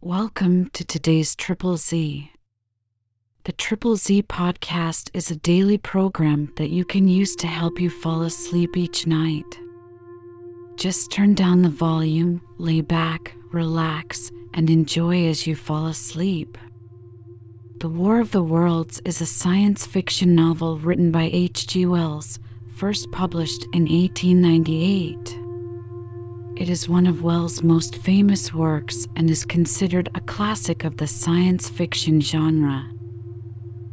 Welcome to today's Triple Z. The Triple Z podcast is a daily program that you can use to help you fall asleep each night. Just turn down the volume, lay back, relax, and enjoy as you fall asleep. The War of the Worlds is a science fiction novel written by H.G. Wells, first published in 1898. It is one of Wells' most famous works and is considered a classic of the science fiction genre.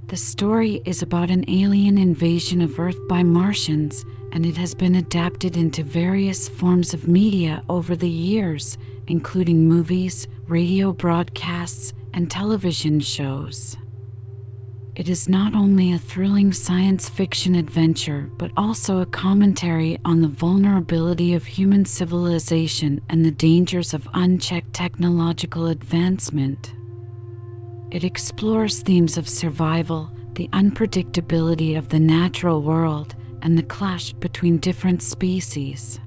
The story is about an alien invasion of Earth by Martians, and it has been adapted into various forms of media over the years, including movies, radio broadcasts, and television shows. It is not only a thrilling science fiction adventure, but also a commentary on the vulnerability of human civilization and the dangers of unchecked technological advancement. It explores themes of survival, the unpredictability of the natural world, and the clash between different species.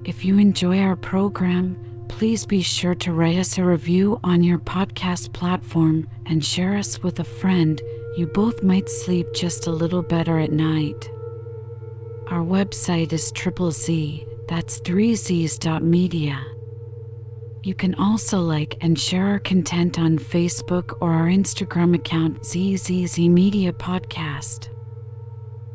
If you enjoy our program, please be sure to write us a review on your podcast platform and share us with a friend. You both might sleep just a little better at night. Our website is Triple Z, that's 3z's.media. You can also like and share our content on Facebook or our Instagram account ZZZ Media Podcast.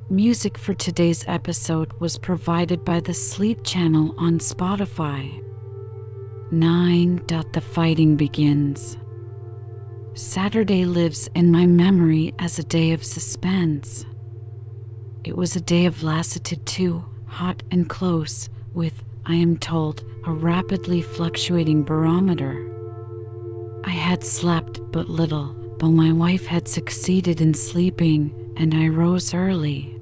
Music for today's episode was provided by the Sleep channel on Spotify. 9. The fighting begins. Saturday lives in my memory as a day of suspense. It was a day of lassitude too, hot and close, with, I am told, a rapidly fluctuating barometer. I had slept but little, though my wife had succeeded in sleeping, and I rose early.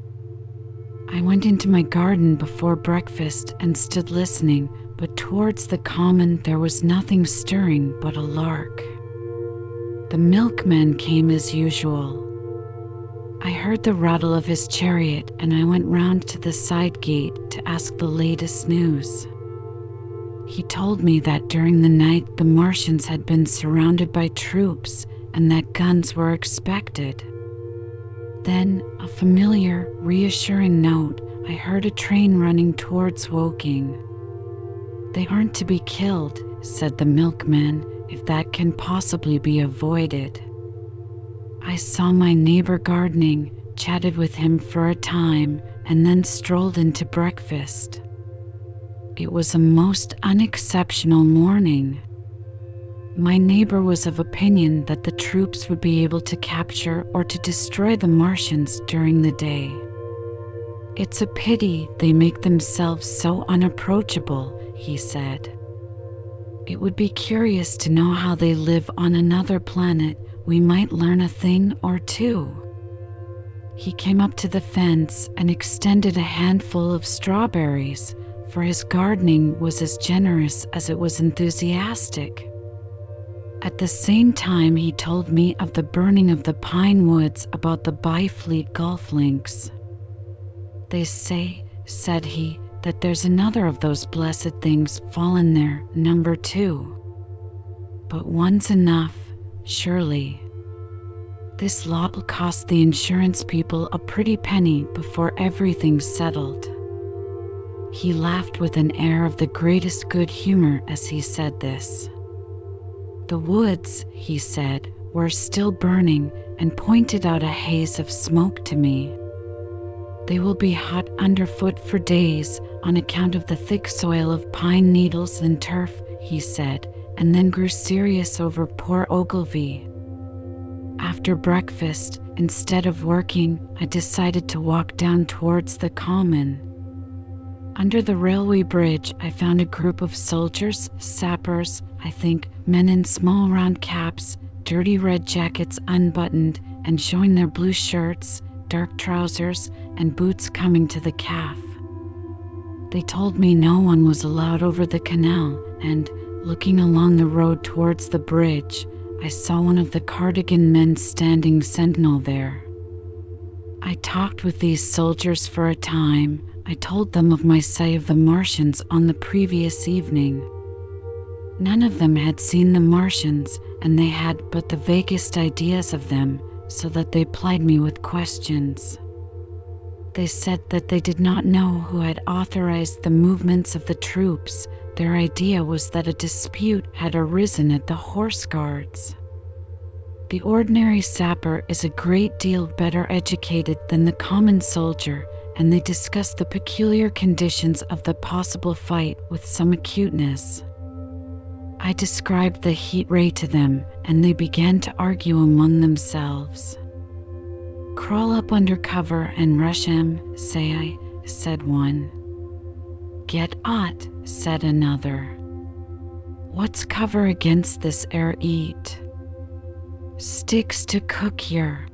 I went into my garden before breakfast and stood listening, but towards the common there was nothing stirring but a lark. The milkman came as usual. I heard the rattle of his chariot, and I went round to the side gate to ask the latest news. He told me that during the night the Martians had been surrounded by troops and that guns were expected. Then, a familiar, reassuring note, I heard a train running towards Woking. "They aren't to be killed," said the milkman, "if that can possibly be avoided." I saw my neighbor gardening, chatted with him for a time, and then strolled into breakfast. It was a most unexceptional morning. My neighbor was of opinion that the troops would be able to capture or to destroy the Martians during the day. "It's a pity they make themselves so unapproachable," he said. "It would be curious to know how they live on another planet. We might learn a thing or two." He came up to the fence and extended a handful of strawberries, for his gardening was as generous as it was enthusiastic. At the same time, he told me of the burning of the pine woods about the Byfleet golf links. "They say," said he, "that there's another of those blessed things fallen there, number 2. But one's enough, surely. This lot will cost the insurance people a pretty penny before everything's settled." He laughed with an air of the greatest good humor as he said this. The woods, he said, were still burning, and pointed out a haze of smoke to me. "They will be hot underfoot for days on account of the thick soil of pine needles and turf," he said, and then grew serious over poor Ogilvy. After breakfast, instead of working, I decided to walk down towards the common. Under the railway bridge, I found a group of soldiers, sappers, I think, men in small round caps, dirty red jackets unbuttoned and showing their blue shirts, dark trousers, and boots coming to the calf. They told me no one was allowed over the canal, and, looking along the road towards the bridge, I saw one of the cardigan men standing sentinel there. I talked with these soldiers for a time. I told them of my sight of the Martians on the previous evening. None of them had seen the Martians, and they had but the vaguest ideas of them, so that they plied me with questions. They said that they did not know who had authorized the movements of the troops. Their idea was that a dispute had arisen at the Horse Guards. The ordinary sapper is a great deal better educated than the common soldier, and they discussed the peculiar conditions of the possible fight with some acuteness. I described the heat ray to them, and they began to argue among themselves. "Crawl up under cover and rush 'em, say I," said one. "Get out," said another. "What's cover against this air 'eat? Sticks to cook here.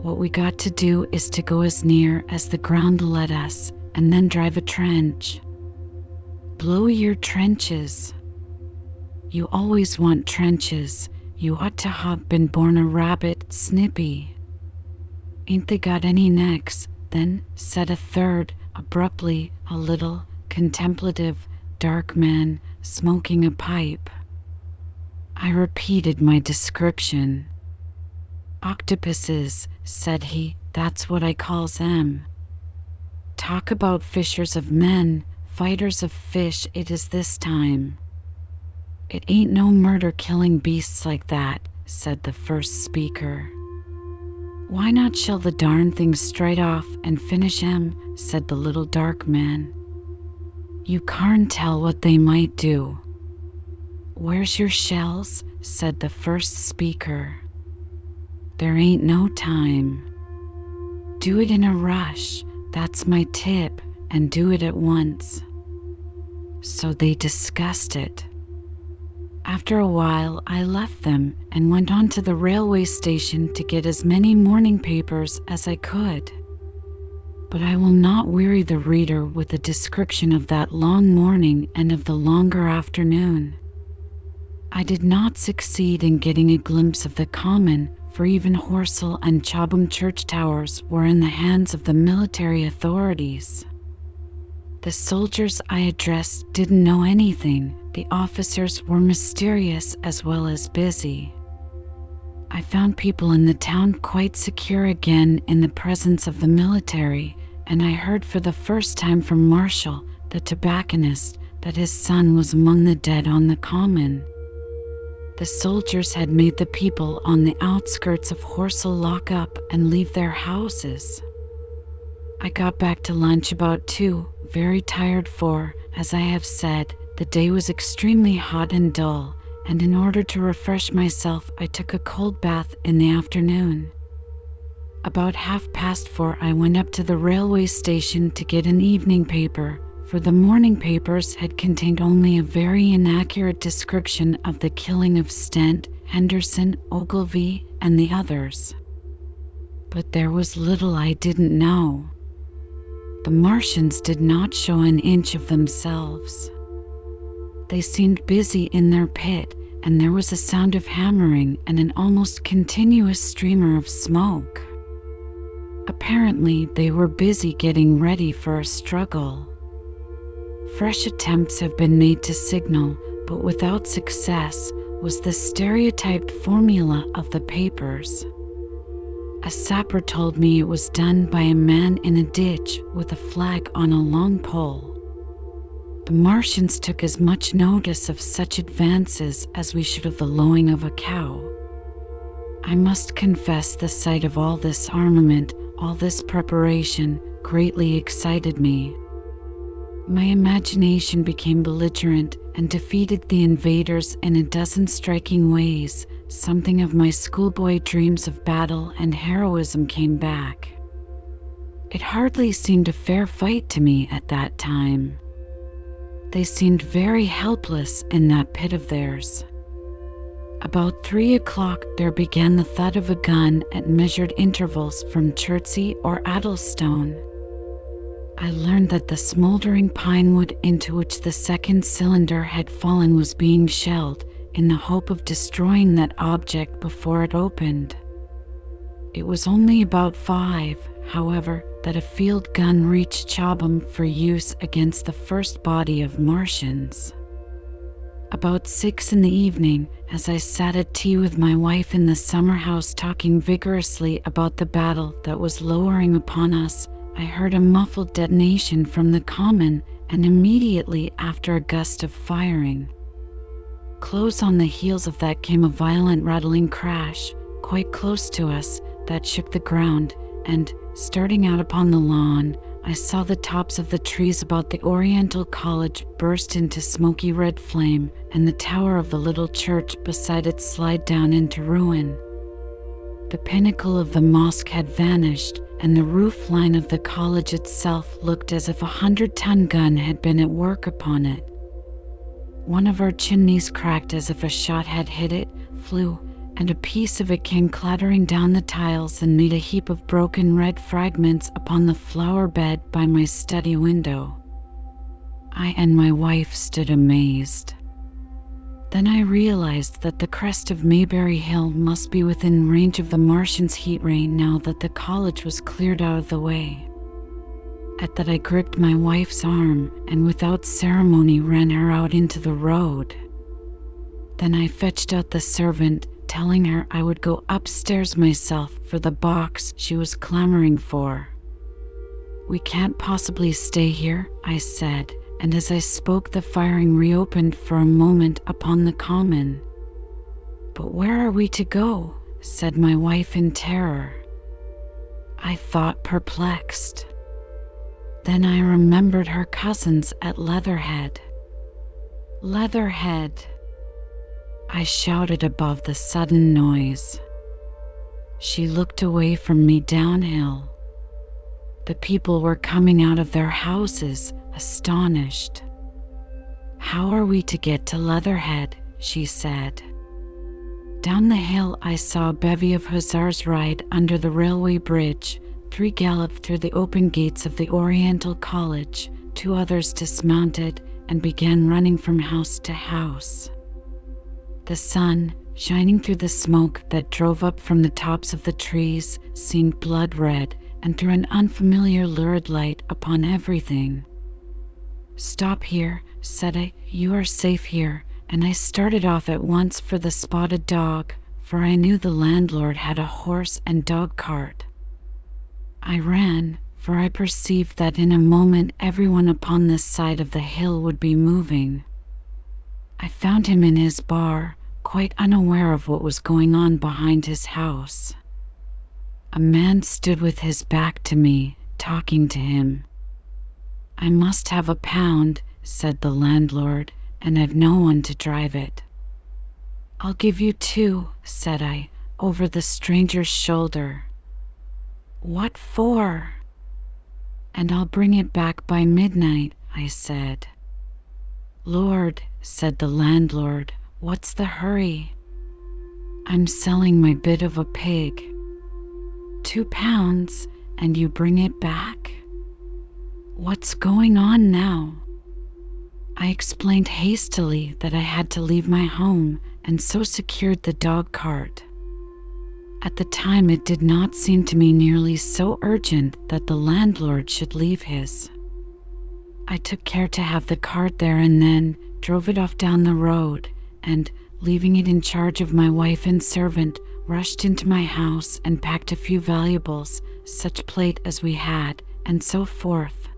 What we got to do is to go as near as the ground let us, and then drive a trench. Blow your trenches. You always want trenches. You ought to have been born a rabbit, Snippy." "Ain't they got any necks, then?" said a third, abruptly, a little, contemplative, dark man, smoking a pipe. I repeated my description. "Octopuses," said he, "that's what I calls 'em. Talk about fishers of men, fighters of fish it is this time." "It ain't no murder killing beasts like that," said the first speaker. "Why not shell the darn things straight off and finish 'em?" said the little dark man. "You can't tell what they might do." "Where's your shells?" said the first speaker. "There ain't no time." "Do it in a rush, that's my tip, and do it at once." So they discussed it. After a while I left them and went on to the railway station to get as many morning papers as I could. But I will not weary the reader with a description of that long morning and of the longer afternoon. I did not succeed in getting a glimpse of the common, for even Horsell and Chobham church towers were in the hands of the military authorities. The soldiers I addressed didn't know anything. The officers were mysterious as well as busy. I found people in the town quite secure again in the presence of the military, and I heard for the first time from Marshall, the tobacconist, that his son was among the dead on the common. The soldiers had made the people on the outskirts of Horsell lock up and leave their houses. I got back to lunch about 2, very tired for, as I have said, the day was extremely hot and dull, and in order to refresh myself I took a cold bath in the afternoon. About 4:30 I went up to the railway station to get an evening paper, for the morning papers had contained only a very inaccurate description of the killing of Stent, Henderson, Ogilvy, and the others. But there was little I didn't know. The Martians did not show an inch of themselves. They seemed busy in their pit, and there was a sound of hammering and an almost continuous streamer of smoke. Apparently they were busy getting ready for a struggle. Fresh attempts have been made to signal, but without success, was the stereotyped formula of the papers. A sapper told me it was done by a man in a ditch with a flag on a long pole. The Martians took as much notice of such advances as we should of the lowing of a cow. I must confess the sight of all this armament, all this preparation, greatly excited me. My imagination became belligerent and defeated the invaders in a dozen striking ways. Something of my schoolboy dreams of battle and heroism came back. It hardly seemed a fair fight to me at that time. They seemed very helpless in that pit of theirs. About 3 o'clock there began the thud of a gun at measured intervals from Chertsey or Addlestone. I learned that the smoldering pine wood into which the second cylinder had fallen was being shelled, in the hope of destroying that object before it opened. It was only about 5, however, that a field gun reached Chobham for use against the first body of Martians. About 6 in the evening, as I sat at tea with my wife in the summer house talking vigorously about the battle that was lowering upon us, I heard a muffled detonation from the common, and immediately after a gust of firing. Close on the heels of that came a violent rattling crash, quite close to us, that shook the ground, and, starting out upon the lawn, I saw the tops of the trees about the Oriental College burst into smoky red flame, and the tower of the little church beside it slide down into ruin. The pinnacle of the mosque had vanished, and the roof line of the college itself looked as if a 100-ton gun had been at work upon it. One of our chimneys cracked as if a shot had hit it, flew, and a piece of it came clattering down the tiles and made a heap of broken red fragments upon the flower bed by my study window. I and my wife stood amazed. Then I realized that the crest of Mayberry Hill must be within range of the Martians' heat ray now that the college was cleared out of the way. At that I gripped my wife's arm and without ceremony ran her out into the road. Then I fetched out the servant, telling her I would go upstairs myself for the box she was clamoring for. "We can't possibly stay here," I said, and as I spoke the firing reopened for a moment upon the common. "But where are we to go?" said my wife in terror. I thought, perplexed. Then I remembered her cousins at Leatherhead. Leatherhead! I shouted above the sudden noise. She looked away from me downhill. The people were coming out of their houses, astonished. "How are we to get to Leatherhead?" she said. Down the hill I saw a bevy of hussars ride under the railway bridge. 3 galloped through the open gates of the Oriental College, 2 others dismounted and began running from house to house. The sun, shining through the smoke that drove up from the tops of the trees, seemed blood red and threw an unfamiliar lurid light upon everything. "Stop here," said I. "You are safe here," and I started off at once for the Spotted Dog, for I knew the landlord had a horse and dog cart. I ran, for I perceived that in a moment everyone upon this side of the hill would be moving. I found him in his bar, quite unaware of what was going on behind his house. A man stood with his back to me, talking to him. "I must have £1," said the landlord, "and I've no one to drive it." "I'll give you 2, said I, over the stranger's shoulder. "What for?" "And I'll bring it back by midnight," I said. "Lord," said the landlord, "what's the hurry?" "I'm selling my bit of a pig." £2, and you bring it back? What's going on now?" I explained hastily that I had to leave my home, and so secured the dog cart. At the time it did not seem to me nearly so urgent that the landlord should leave his. I took care to have the cart there and then drove it off down the road, and, leaving it in charge of my wife and servant, rushed into my house and packed a few valuables, such plate as we had, and so forth.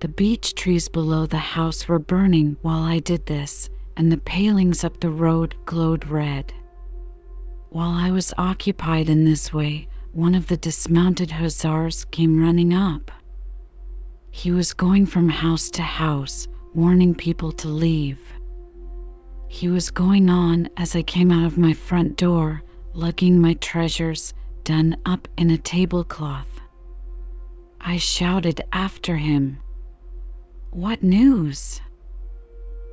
The beech trees below the house were burning while I did this, and the palings up the road glowed red. While I was occupied in this way, one of the dismounted hussars came running up. He was going from house to house, warning people to leave. He was going on as I came out of my front door, lugging my treasures, done up in a tablecloth. I shouted after him, "What news?"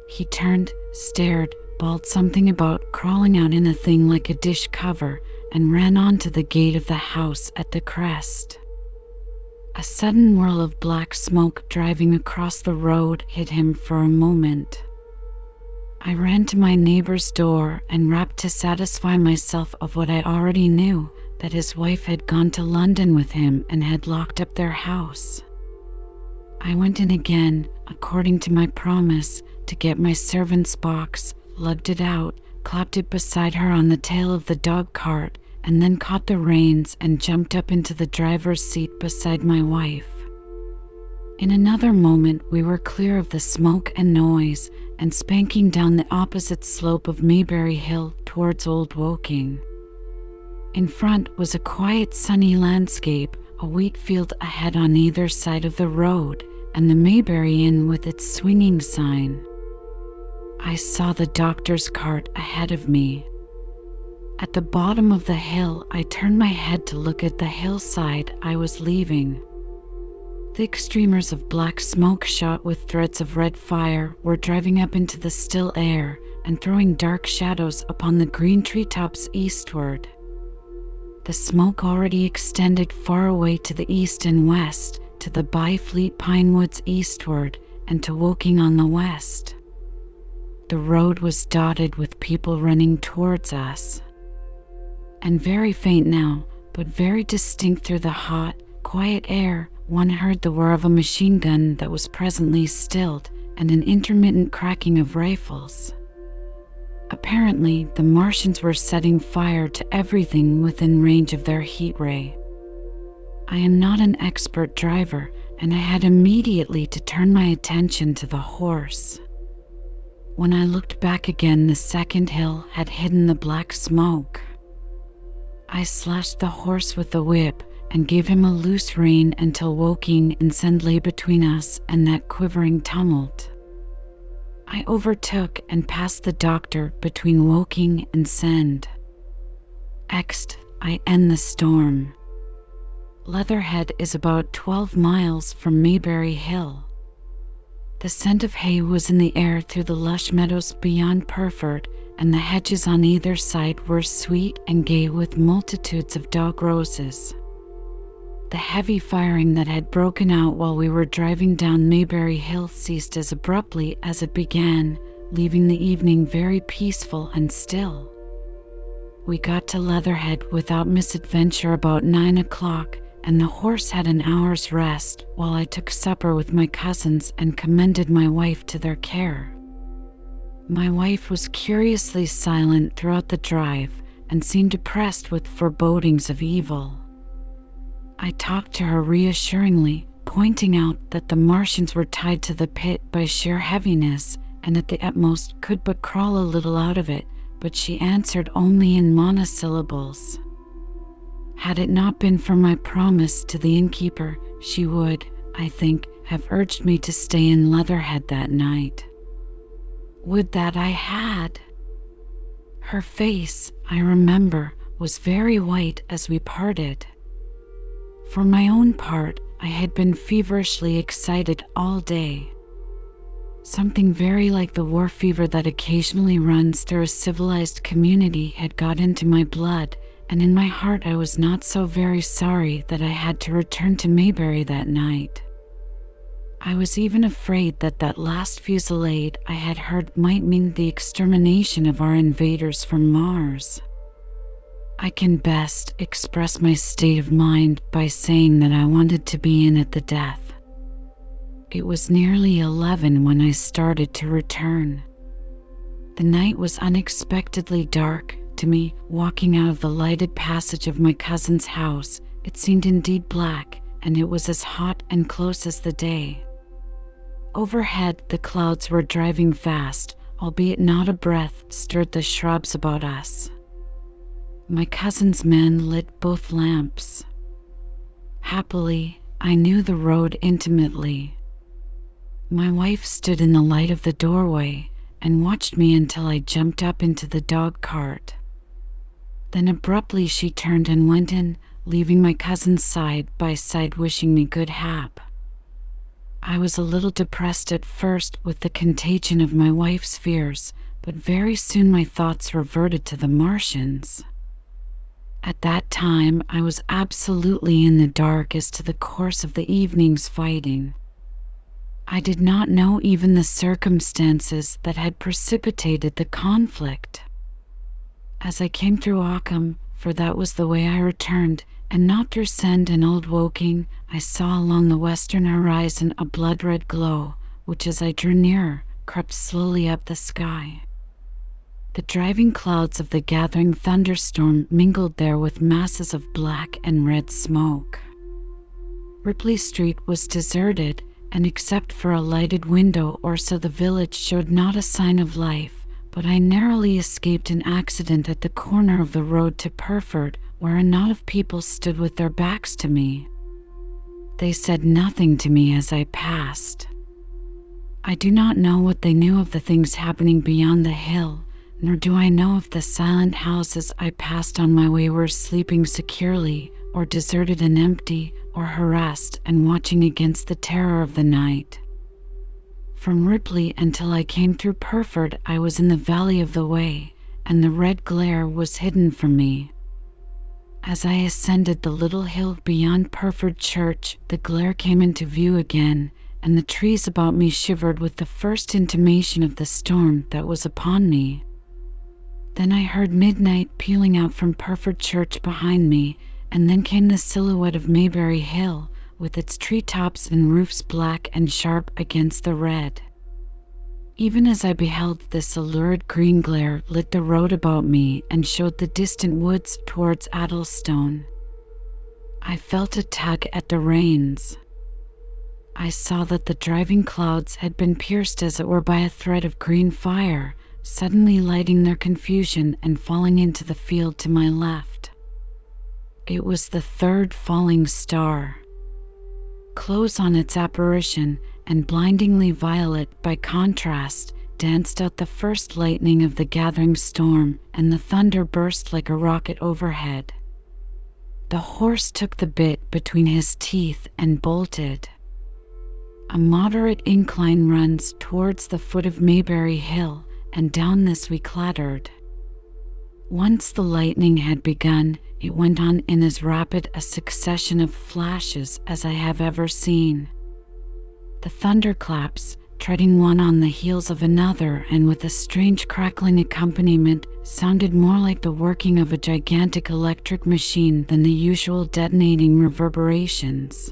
He turned, stared, bawled something about crawling out in a thing like a dish cover, and ran on to the gate of the house at the crest. A sudden whirl of black smoke driving across the road hid him for a moment. I ran to my neighbor's door and rapped to satisfy myself of what I already knew, that his wife had gone to London with him and had locked up their house. I went in again, according to my promise, to get my servant's box, lugged it out, clapped it beside her on the tail of the dog cart, and then caught the reins and jumped up into the driver's seat beside my wife. In another moment, we were clear of the smoke and noise and spanking down the opposite slope of Mayberry Hill towards Old Woking. In front was a quiet, sunny landscape, a wheat field ahead on either side of the road, and the Mayberry Inn with its swinging sign. I saw the doctor's cart ahead of me. At the bottom of the hill, I turned my head to look at the hillside I was leaving. Thick streamers of black smoke shot with threads of red fire were driving up into the still air and throwing dark shadows upon the green treetops eastward. The smoke already extended far away to the east and west, to the Byfleet pine woods eastward, and to Woking on the west. The road was dotted with people running towards us. And very faint now, but very distinct through the hot, quiet air, one heard the whir of a machine gun that was presently stilled, and an intermittent cracking of rifles. Apparently, the Martians were setting fire to everything within range of their heat ray. I am not an expert driver, and I had immediately to turn my attention to the horse. When I looked back again, the second hill had hidden the black smoke. I slashed the horse with the whip and gave him a loose rein until Woking and Send lay between us and that quivering tumult. I overtook and passed the doctor between Woking and Send. Ext, I end the storm. Leatherhead is about 12 miles from Mayberry Hill. The scent of hay was in the air through the lush meadows beyond Purford, and the hedges on either side were sweet and gay with multitudes of dog roses. The heavy firing that had broken out while we were driving down Mayberry Hill ceased as abruptly as it began, leaving the evening very peaceful and still. We got to Leatherhead without misadventure about 9 o'clock, and the horse had an hour's rest while I took supper with my cousins and commended my wife to their care. My wife was curiously silent throughout the drive and seemed oppressed with forebodings of evil. I talked to her reassuringly, pointing out that the Martians were tied to the pit by sheer heaviness and at the utmost could but crawl a little out of it, but she answered only in monosyllables. Had it not been for my promise to the innkeeper, she would, I think, have urged me to stay in Leatherhead that night. Would that I had! Her face, I remember, was very white as we parted. For my own part, I had been feverishly excited all day. Something very like the war fever that occasionally runs through a civilized community had got into my blood, and in my heart I was not so very sorry that I had to return to Mayberry that night. I was even afraid that that last fusillade I had heard might mean the extermination of our invaders from Mars. I can best express my state of mind by saying that I wanted to be in at the death. It was nearly 11 when I started to return. The night was unexpectedly dark to me. Walking out of the lighted passage of my cousin's house, it seemed indeed black, and it was as hot and close as the day. Overhead, the clouds were driving fast, albeit not a breath stirred the shrubs about us. My cousin's men lit both lamps. Happily, I knew the road intimately. My wife stood in the light of the doorway and watched me until I jumped up into the dog cart. Then abruptly she turned and went in, leaving my cousin side by side wishing me good hap. I was a little depressed at first with the contagion of my wife's fears, but very soon my thoughts reverted to the Martians. At that time I was absolutely in the dark as to the course of the evening's fighting. I did not know even the circumstances that had precipitated the conflict. As I came through Occam, for that was the way I returned, and not through Send and Old Woking, I saw along the western horizon a blood-red glow, which as I drew nearer crept slowly up the sky. The driving clouds of the gathering thunderstorm mingled there with masses of black and red smoke. Ripley Street was deserted, and except for a lighted window or so, the village showed not a sign of life, but I narrowly escaped an accident at the corner of the road to Purford, where a knot of people stood with their backs to me. They said nothing to me as I passed. I do not know what they knew of the things happening beyond the hill, nor do I know if the silent houses I passed on my way were sleeping securely, or deserted and empty, or harassed and watching against the terror of the night. From Ripley until I came through Purford, I was in the valley of the Wey, and the red glare was hidden from me. As I ascended the little hill beyond Purford Church, the glare came into view again, and the trees about me shivered with the first intimation of the storm that was upon me. Then I heard midnight pealing out from Purford Church behind me, and then came the silhouette of Maybury Hill, with its treetops and roofs black and sharp against the red. Even as I beheld, this lurid green glare lit the road about me and showed the distant woods towards Addlestone. I felt a tug at the reins. I saw that the driving clouds had been pierced as it were by a thread of green fire, suddenly lighting their confusion and falling into the field to my left. It was the third falling star. Close on its apparition, and blindingly violet by contrast, danced out the first lightning of the gathering storm, and the thunder burst like a rocket overhead. The horse took the bit between his teeth and bolted. A moderate incline runs towards the foot of Maybury Hill, and down this we clattered. Once the lightning had begun, it went on in as rapid a succession of flashes as I have ever seen. The thunderclaps, treading one on the heels of another and with a strange crackling accompaniment, sounded more like the working of a gigantic electric machine than the usual detonating reverberations.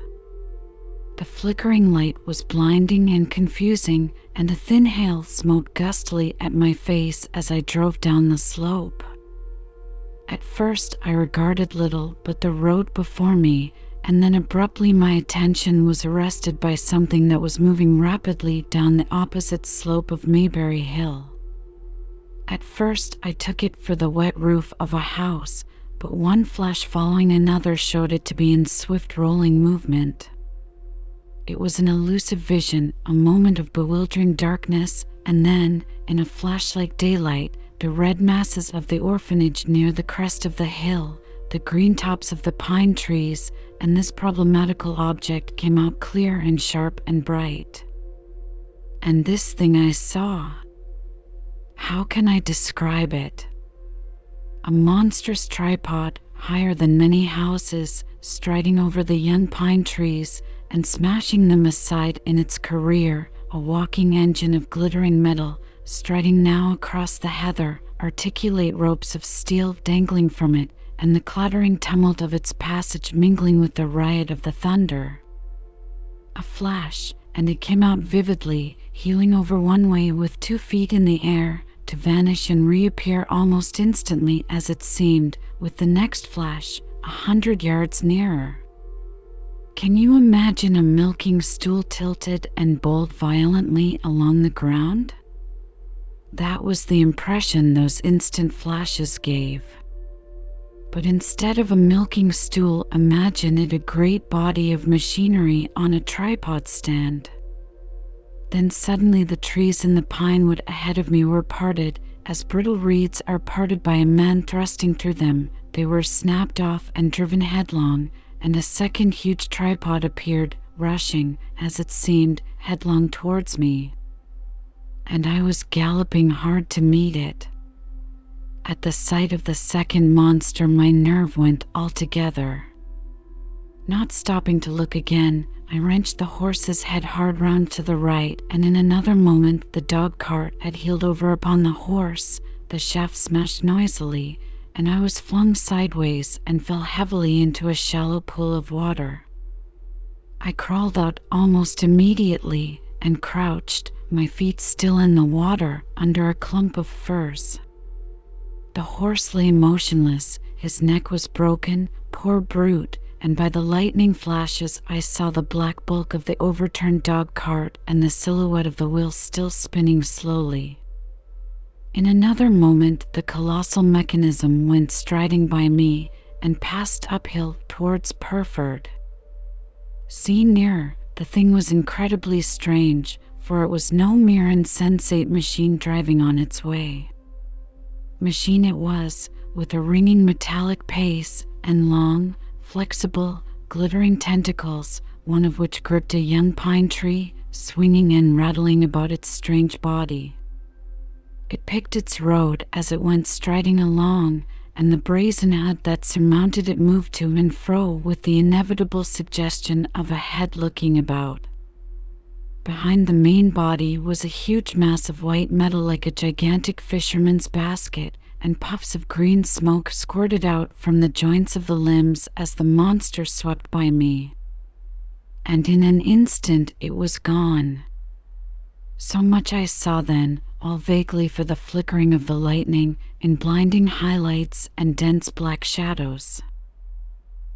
The flickering light was blinding and confusing, and a thin hail smote gustily at my face as I drove down the slope. At first I regarded little but the road before me, and then abruptly my attention was arrested by something that was moving rapidly down the opposite slope of Maybury Hill. At first I took it for the wet roof of a house, but one flash following another showed it to be in swift rolling movement. It was an elusive vision, a moment of bewildering darkness, and then, in a flash like daylight, the red masses of the orphanage near the crest of the hill, the green tops of the pine trees, and this problematical object came out clear and sharp and bright. And this thing I saw. How can I describe it? A monstrous tripod, higher than many houses, striding over the young pine trees and smashing them aside in its career, a walking engine of glittering metal, striding now across the heather, articulate ropes of steel dangling from it, and the clattering tumult of its passage mingling with the riot of the thunder. A flash, and it came out vividly, heeling over one way with 2 feet in the air, to vanish and reappear almost instantly, as it seemed, with the next flash, 100 yards nearer. Can you imagine a milking stool tilted and bowled violently along the ground? That was the impression those instant flashes gave. But instead of a milking stool, imagine it a great body of machinery on a tripod stand. Then suddenly the trees in the pinewood ahead of me were parted, as brittle reeds are parted by a man thrusting through them. They were snapped off and driven headlong, and a second huge tripod appeared, rushing, as it seemed, headlong towards me. And I was galloping hard to meet it. At the sight of the second monster, my nerve went altogether. Not stopping to look again, I wrenched the horse's head hard round to the right, and in another moment the dog cart had heeled over upon the horse, the shaft smashed noisily, and I was flung sideways and fell heavily into a shallow pool of water. I crawled out almost immediately and crouched, my feet still in the water under a clump of firs. The horse lay motionless, his neck was broken, poor brute, and by the lightning flashes I saw the black bulk of the overturned dog cart and the silhouette of the wheel still spinning slowly. In another moment the colossal mechanism went striding by me and passed uphill towards Purford. Seen nearer, the thing was incredibly strange, for it was no mere insensate machine driving on its way. Machine it was, with a ringing metallic pace and long, flexible, glittering tentacles, one of which gripped a young pine tree, swinging and rattling about its strange body. It picked its road as it went striding along, and the brazen head that surmounted it moved to and fro with the inevitable suggestion of a head looking about. Behind the main body was a huge mass of white metal like a gigantic fisherman's basket, and puffs of green smoke squirted out from the joints of the limbs as the monster swept by me. And in an instant it was gone. So much I saw then, all vaguely for the flickering of the lightning in blinding highlights and dense black shadows.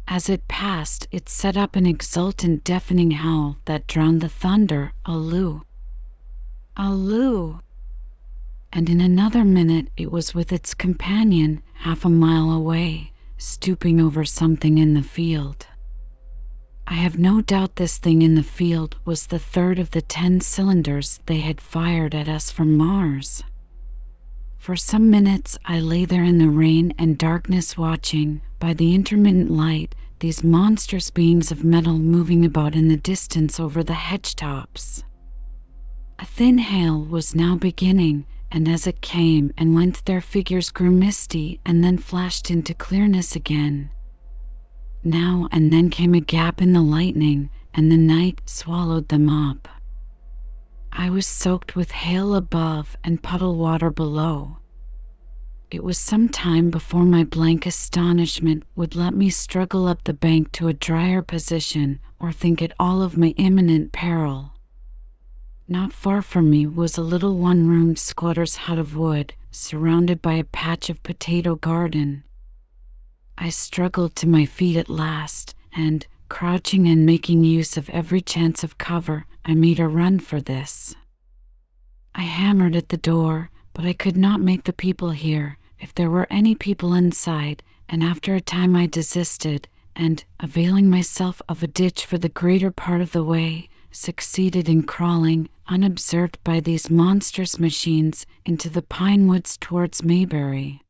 As it passed, it set up an exultant, deafening howl that drowned the thunder. Alloo! Alloo! And in another minute it was with its companion, half a mile away, stooping over something in the field. I have no doubt this thing in the field was the third of the 10 cylinders they had fired at us from Mars. For some minutes I lay there in the rain and darkness, watching, by the intermittent light, these monstrous beings of metal moving about in the distance over the hedge tops. A thin hail was now beginning, and as it came and went their figures grew misty and then flashed into clearness again. Now and then came a gap in the lightning, and the night swallowed them up. I was soaked with hail above and puddle water below. It was some time before my blank astonishment would let me struggle up the bank to a drier position or think at all of my imminent peril. Not far from me was a little one-roomed squatter's hut of wood, surrounded by a patch of potato garden. I struggled to my feet at last, and, crouching and making use of every chance of cover, I made a run for this. I hammered at the door, but I could not make the people hear, if there were any people inside, and after a time I desisted, and, availing myself of a ditch for the greater part of the way, succeeded in crawling, unobserved by these monstrous machines, into the pine woods towards Maybury.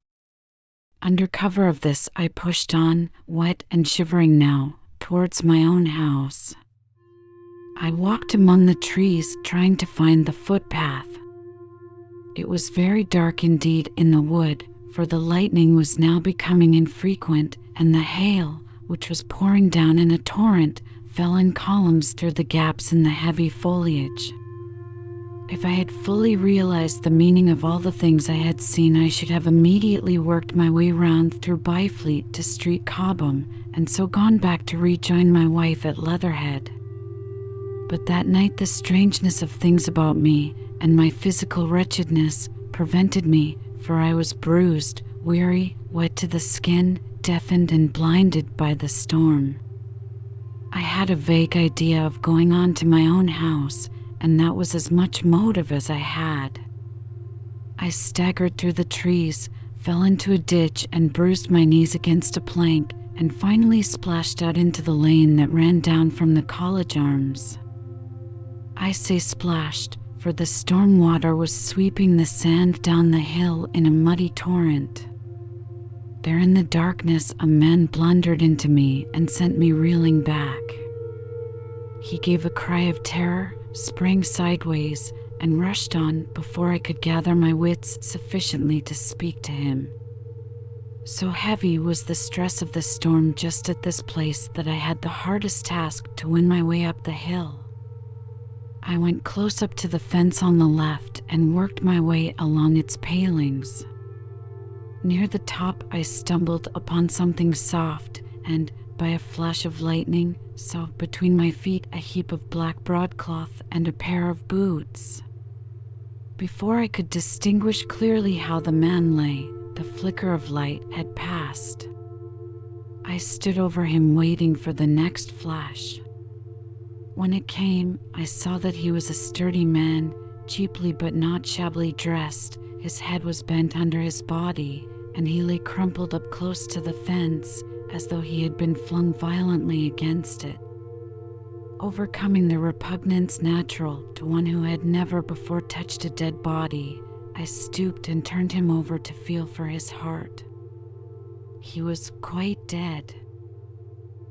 Under cover of this I pushed on, wet and shivering now, towards my own house. I walked among the trees, trying to find the footpath. It was very dark indeed in the wood, for the lightning was now becoming infrequent, and the hail, which was pouring down in a torrent, fell in columns through the gaps in the heavy foliage. If I had fully realized the meaning of all the things I had seen, I should have immediately worked my way round through Byfleet to Street Cobham, and so gone back to rejoin my wife at Leatherhead. But that night the strangeness of things about me, and my physical wretchedness, prevented me, for I was bruised, weary, wet to the skin, deafened and blinded by the storm. I had a vague idea of going on to my own house, and that was as much motive as I had. I staggered through the trees, fell into a ditch and bruised my knees against a plank, and finally splashed out into the lane that ran down from the College Arms. I say splashed, for the storm water was sweeping the sand down the hill in a muddy torrent. There in the darkness a man blundered into me and sent me reeling back. He gave a cry of terror, sprang sideways, and rushed on before I could gather my wits sufficiently to speak to him. So heavy was the stress of the storm just at this place that I had the hardest task to win my way up the hill. I went close up to the fence on the left and worked my way along its palings. Near the top I stumbled upon something soft, and, by a flash of lightning, saw between my feet a heap of black broadcloth and a pair of boots. Before I could distinguish clearly how the man lay, the flicker of light had passed. I stood over him waiting for the next flash. When it came, I saw that he was a sturdy man, cheaply but not shabbily dressed. His head was bent under his body, and he lay crumpled up close to the fence, as though he had been flung violently against it. Overcoming the repugnance natural to one who had never before touched a dead body, I stooped and turned him over to feel for his heart. He was quite dead.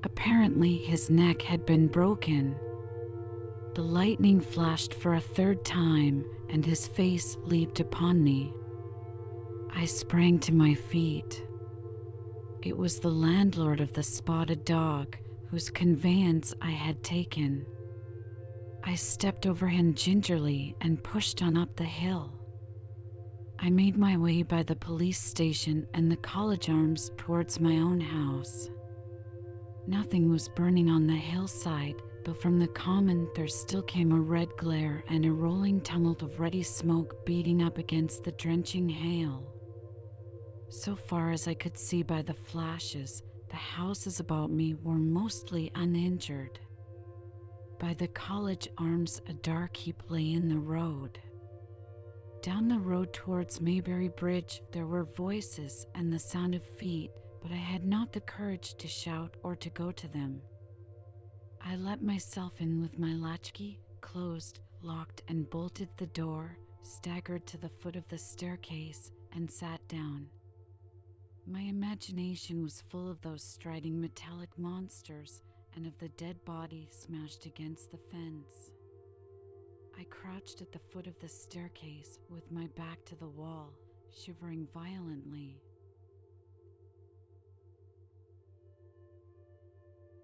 Apparently, his neck had been broken. The lightning flashed for a third time, and his face leaped upon me. I sprang to my feet. It was the landlord of the Spotted Dog, whose conveyance I had taken. I stepped over him gingerly and pushed on up the hill. I made my way by the police station and the College Arms towards my own house. Nothing was burning on the hillside, but from the common there still came a red glare and a rolling tumult of ruddy smoke beating up against the drenching hail. So far as I could see by the flashes, the houses about me were mostly uninjured. By the College Arms a dark heap lay in the road. Down the road towards Maybury Bridge there were voices and the sound of feet, but I had not the courage to shout or to go to them. I let myself in with my latchkey, closed, locked and bolted the door, staggered to the foot of the staircase, and sat down. My imagination was full of those striding metallic monsters and of the dead body smashed against the fence. I crouched at the foot of the staircase with my back to the wall, shivering violently.